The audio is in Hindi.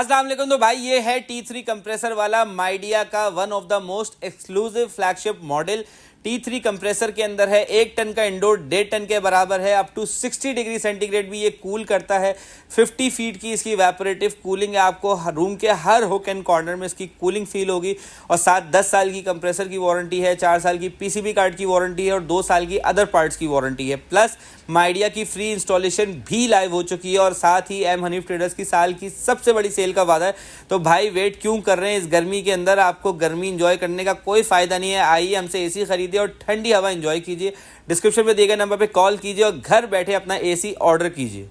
अस्सलाम वालेकुम। तो भाई ये है T3 कंप्रेसर वाला माइडिया का one of the most exclusive flagship model. T3 compressor के अंदर है 1 टन का इंडोर, 1.5 टन के बराबर है। अप टू 60 डिग्री सेंटीग्रेड भी ये कूल करता है। 50 फीट की इसकी इवेपोरेटिव कूलिंग है। आपको रूम के हर हुक एंड कॉर्नर में इसकी कूलिंग फील होगी। और साथ 10 साल की कंप्रेसर की वारंटी है, 4 साल की पीसीबी कार्ड की वारंटी है और 2 साल की अदर पार्ट्स की वारंटी है। प्लस माइडिया की फ्री इंस्टॉलेशन भी लाइव हो चुकी है। और साथ ही एम हनीफ ट्रेडर्स की साल की सबसे बड़ी सेल का वादा है। तो भाई वेट क्यों कर रहे हैं? इस गर्मी के अंदर आपको गर्मी इंजॉय करने का कोई फायदा नहीं है। आइए हमसे एसी खरीदिए और ठंडी हवा इंजॉय कीजिए। डिस्क्रिप्शन में दिए गए नंबर पे कॉल कीजिए और घर बैठे अपना एसी ऑर्डर कीजिए।